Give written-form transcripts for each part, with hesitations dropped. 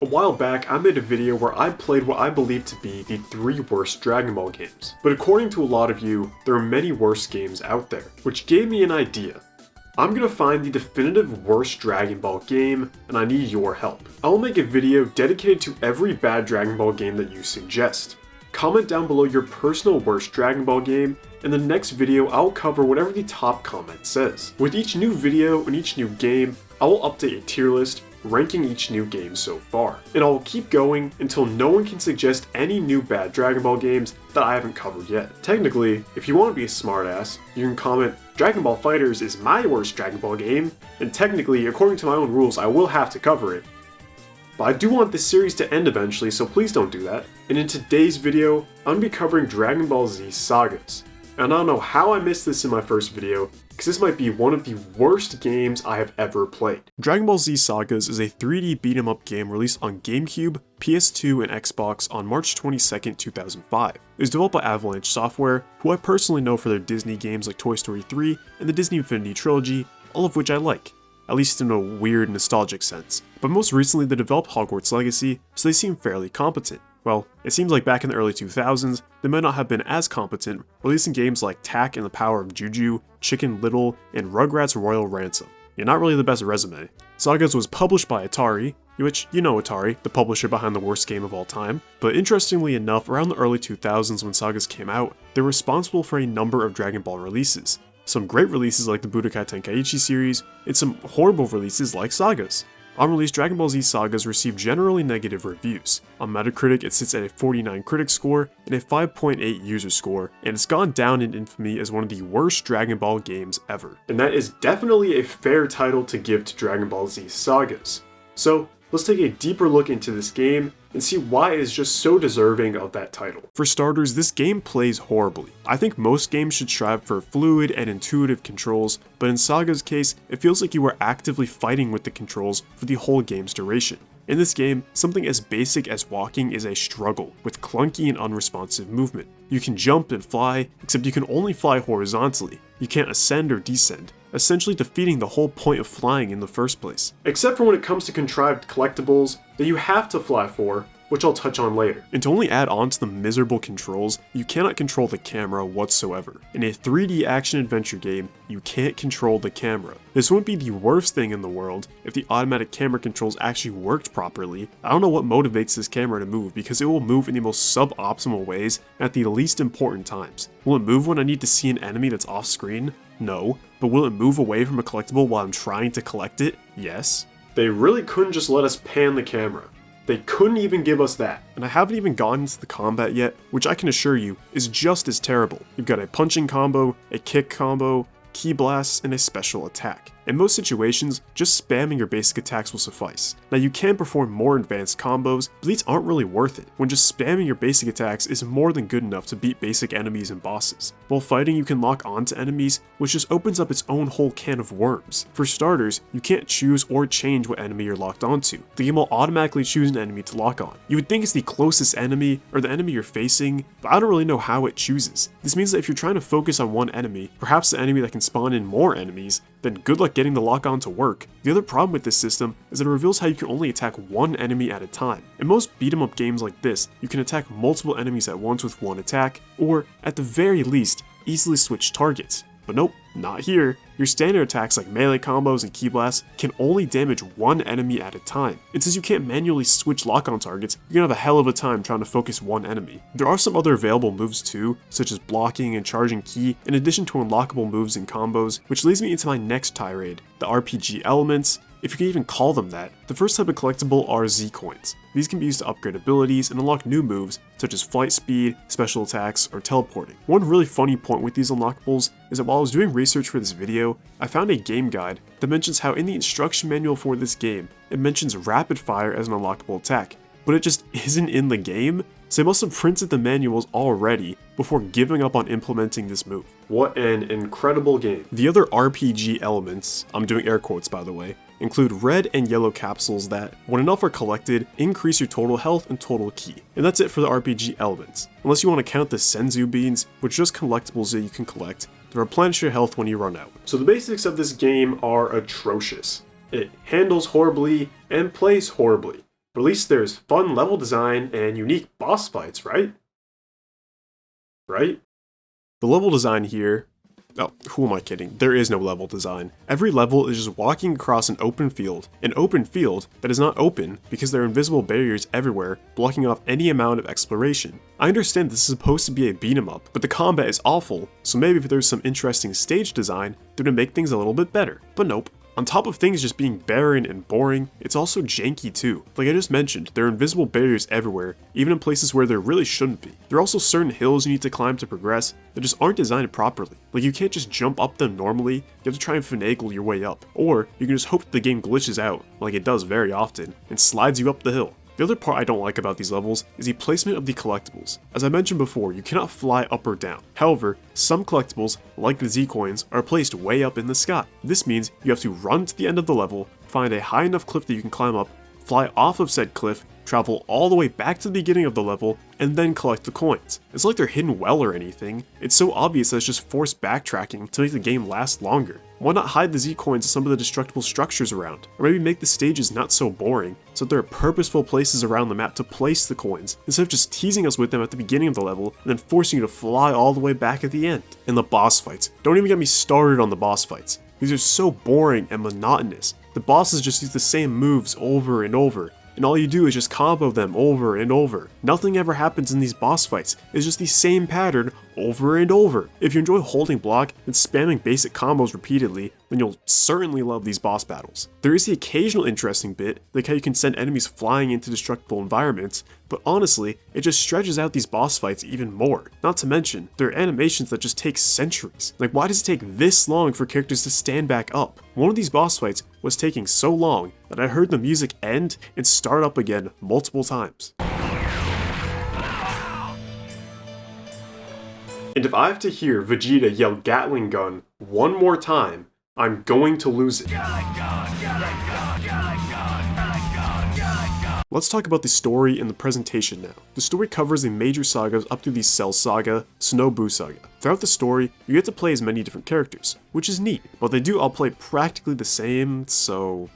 A while back, I made a video where I played what I believe to be the 3 worst Dragon Ball games. But according to a lot of you, there are many worse games out there, which gave me an idea. I'm gonna find the definitive worst Dragon Ball game, and I need your help. I will make a video dedicated to every bad Dragon Ball game that you suggest. Comment down below your personal worst Dragon Ball game, and in the next video I'll cover whatever the top comment says. With each new video and each new game, I will update a tier list, ranking each new game so far. And I will keep going until no one can suggest any new bad Dragon Ball games that I haven't covered yet. Technically, if you want to be a smartass, you can comment, Dragon Ball FighterZ is my worst Dragon Ball game, and technically, according to my own rules, I will have to cover it. But I do want this series to end eventually, so please don't do that. And in today's video, I'm going to be covering Dragon Ball Z Sagas. And I don't know how I missed this in my first video, because this might be one of the worst games I have ever played. Dragon Ball Z Sagas is a 3D beat-em-up game released on GameCube, PS2, and Xbox on March 22nd, 2005. It was developed by Avalanche Software, who I personally know for their Disney games like Toy Story 3 and the Disney Infinity Trilogy, all of which I like, at least in a weird, nostalgic sense. But most recently they developed Hogwarts Legacy, so they seem fairly competent. Well, it seems like back in the early 2000s, they might not have been as competent, releasing games like Tak and the Power of Juju, Chicken Little, and Rugrats Royal Ransom. Yeah, not really the best resume. Sagas was published by Atari, which, you know Atari, the publisher behind the worst game of all time, but interestingly enough, around the early 2000s when Sagas came out, they were responsible for a number of Dragon Ball releases. Some great releases like the Budokai Tenkaichi series, and some horrible releases like Sagas. On release, Dragon Ball Z Sagas received generally negative reviews. On Metacritic, it sits at a 49 critic score and a 5.8 user score, and it's gone down in infamy as one of the worst Dragon Ball games ever. And that is definitely a fair title to give to Dragon Ball Z Sagas. So, let's take a deeper look into this game and see why it is just so deserving of that title. For starters, this game plays horribly. I think most games should strive for fluid and intuitive controls, but in Saga's case, it feels like you are actively fighting with the controls for the whole game's duration. In this game, something as basic as walking is a struggle, with clunky and unresponsive movement. You can jump and fly, except you can only fly horizontally. You can't ascend or descend, essentially defeating the whole point of flying in the first place. Except for when it comes to contrived collectibles that you have to fly for, which I'll touch on later. And to only add on to the miserable controls, you cannot control the camera whatsoever. In a 3D action-adventure game, you can't control the camera. This wouldn't be the worst thing in the world if the automatic camera controls actually worked properly. I don't know what motivates this camera to move, because it will move in the most suboptimal ways at the least important times. Will it move when I need to see an enemy that's off screen? No. But will it move away from a collectible while I'm trying to collect it? Yes. They really couldn't just let us pan the camera. They couldn't even give us that. And I haven't even gotten into the combat yet, which I can assure you is just as terrible. You've got a punching combo, a kick combo, ki blasts, and a special attack. In most situations, just spamming your basic attacks will suffice. Now you can perform more advanced combos, but these aren't really worth it, when just spamming your basic attacks is more than good enough to beat basic enemies and bosses. While fighting, you can lock onto enemies, which just opens up its own whole can of worms. For starters, you can't choose or change what enemy you're locked onto. The game will automatically choose an enemy to lock on. You would think it's the closest enemy, or the enemy you're facing, but I don't really know how it chooses. This means that if you're trying to focus on one enemy, perhaps the enemy that can spawn in more enemies, then good luck getting the lock on to work. The other problem with this system is that it reveals how you can only attack one enemy at a time. In most beat 'em up games like this, you can attack multiple enemies at once with one attack, or at the very least, easily switch targets. But nope, not here. Your standard attacks like melee combos and ki blasts can only damage one enemy at a time. And since you can't manually switch lock-on targets, you're gonna have a hell of a time trying to focus one enemy. There are some other available moves too, such as blocking and charging ki, in addition to unlockable moves and combos, which leads me into my next tirade, the RPG elements, if you can even call them that. The first type of collectible are Z-Coins. These can be used to upgrade abilities and unlock new moves, such as flight speed, special attacks, or teleporting. One really funny point with these unlockables is that while I was doing research for this video, I found a game guide that mentions how in the instruction manual for this game, it mentions rapid fire as an unlockable attack, but it just isn't in the game, so they must have printed the manuals already before giving up on implementing this move. What an incredible game. The other RPG elements, I'm doing air quotes by the way, include red and yellow capsules that, when enough are collected, increase your total health and total ki. And that's it for the RPG elements. Unless you want to count the Senzu beans, which are just collectibles that you can collect to replenish your health when you run out. So the basics of this game are atrocious. It handles horribly and plays horribly. But at least there's fun level design and unique boss fights, right? Right? The level design here... Oh, who am I kidding? There is no level design. Every level is just walking across an open field that is not open because there are invisible barriers everywhere, blocking off any amount of exploration. I understand this is supposed to be a beat 'em up, but the combat is awful, so maybe if there's some interesting stage design, that would make things a little bit better. But nope. On top of things just being barren and boring, it's also janky too. Like I just mentioned, there are invisible barriers everywhere, even in places where there really shouldn't be. There are also certain hills you need to climb to progress that just aren't designed properly. Like you can't just jump up them normally, you have to try and finagle your way up. Or you can just hope that the game glitches out, like it does very often, and slides you up the hill. The other part I don't like about these levels is the placement of the collectibles. As I mentioned before, you cannot fly up or down. However, some collectibles, like the Z coins, are placed way up in the sky. This means you have to run to the end of the level, find a high enough cliff that you can climb up, fly off of said cliff, travel all the way back to the beginning of the level, and then collect the coins. It's like they're hidden well or anything. It's so obvious that it's just forced backtracking to make the game last longer. Why not hide the Z coins in some of the destructible structures around? Or maybe make the stages not so boring, so there are purposeful places around the map to place the coins, instead of just teasing us with them at the beginning of the level, and then forcing you to fly all the way back at the end. And the boss fights. Don't even get me started on the boss fights. These are so boring and monotonous. The bosses just use the same moves over and over, and all you do is just combo them over and over. Nothing ever happens in these boss fights, it's just the same pattern over and over. If you enjoy holding block and spamming basic combos repeatedly, then you'll certainly love these boss battles. There is the occasional interesting bit, like how you can send enemies flying into destructible environments, but honestly, it just stretches out these boss fights even more. Not to mention, there are animations that just take centuries. Like, why does it take this long for characters to stand back up? One of these boss fights was taking so long that I heard the music end and start up again multiple times. And if I have to hear Vegeta yell Gatling gun one more time, I'm going to lose it. Let's talk about the story and the presentation now. The story covers the major sagas up to the Cell Saga, Snow Saga. Throughout the story, you get to play as many different characters, which is neat, but they do all play practically the same, so...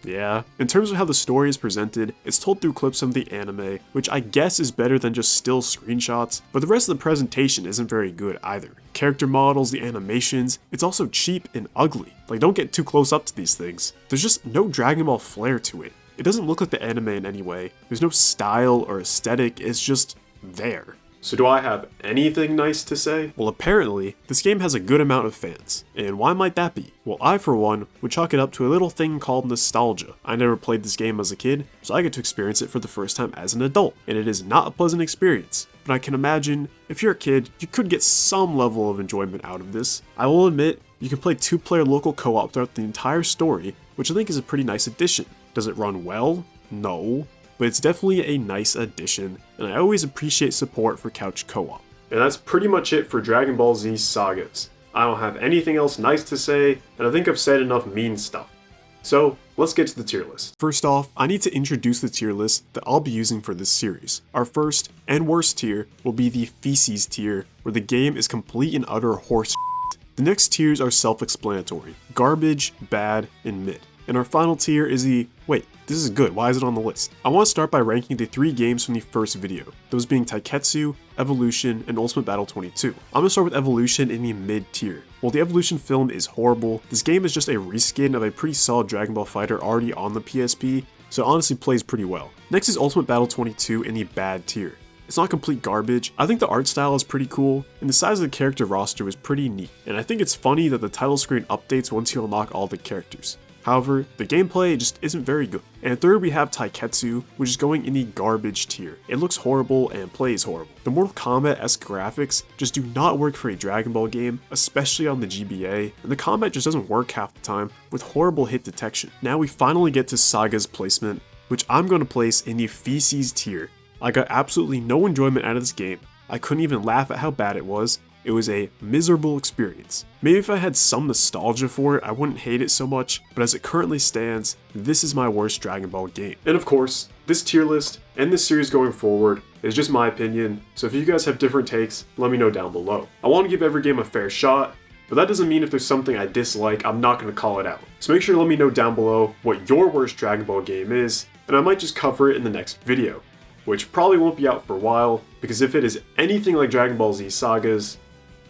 yeah. In terms of how the story is presented, it's told through clips of the anime, which I guess is better than just still screenshots, but the rest of the presentation isn't very good either. Character models, the animations, it's also cheap and ugly. Like, don't get too close up to these things. There's just no Dragon Ball flair to it. It doesn't look like the anime in any way. There's no style or aesthetic, it's just there. So do I have anything nice to say? Well, apparently, this game has a good amount of fans. And why might that be? Well, I, for one, would chalk it up to a little thing called nostalgia. I never played this game as a kid, so I get to experience it for the first time as an adult. And it is not a pleasant experience. But I can imagine, if you're a kid, you could get some level of enjoyment out of this. I will admit, you can play 2-player local co-op throughout the entire story, which I think is a pretty nice addition. Does it run well? No. But it's definitely a nice addition, and I always appreciate support for couch co-op. And that's pretty much it for Dragon Ball Z Sagas. I don't have anything else nice to say, and I think I've said enough mean stuff. So, let's get to the tier list. First off, I need to introduce the tier list that I'll be using for this series. Our first and worst tier will be the Feces tier, where the game is complete and utter horse shit. The next tiers are self-explanatory: garbage, bad, and mid. And our final tier is the, wait, this is good, why is it on the list? I want to start by ranking the 3 games from the first video, those being Taiketsu, Evolution, and Ultimate Battle 22. I'm going to start with Evolution in the mid tier. While the Evolution film is horrible, this game is just a reskin of a pretty solid Dragon Ball fighter already on the PSP, so it honestly plays pretty well. Next is Ultimate Battle 22 in the bad tier. It's not complete garbage. I think the art style is pretty cool, and the size of the character roster is pretty neat, and I think it's funny that the title screen updates once you unlock all the characters. However, the gameplay just isn't very good. And third, we have Taiketsu, which is going in the garbage tier. It looks horrible and plays horrible. The Mortal Kombat-esque graphics just do not work for a Dragon Ball game, especially on the GBA, and the combat just doesn't work half the time with horrible hit detection. Now we finally get to Saga's placement, which I'm going to place in the Feces tier. I got absolutely no enjoyment out of this game. I couldn't even laugh at how bad it was. It was a miserable experience. Maybe if I had some nostalgia for it, I wouldn't hate it so much, but as it currently stands, this is my worst Dragon Ball game. And of course, this tier list and this series going forward is just my opinion, so if you guys have different takes, let me know down below. I want to give every game a fair shot, but that doesn't mean if there's something I dislike, I'm not going to call it out. So make sure to let me know down below what your worst Dragon Ball game is, and I might just cover it in the next video, which probably won't be out for a while, because if it is anything like Dragon Ball Z Sagas,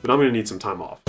then I'm going to need some time off.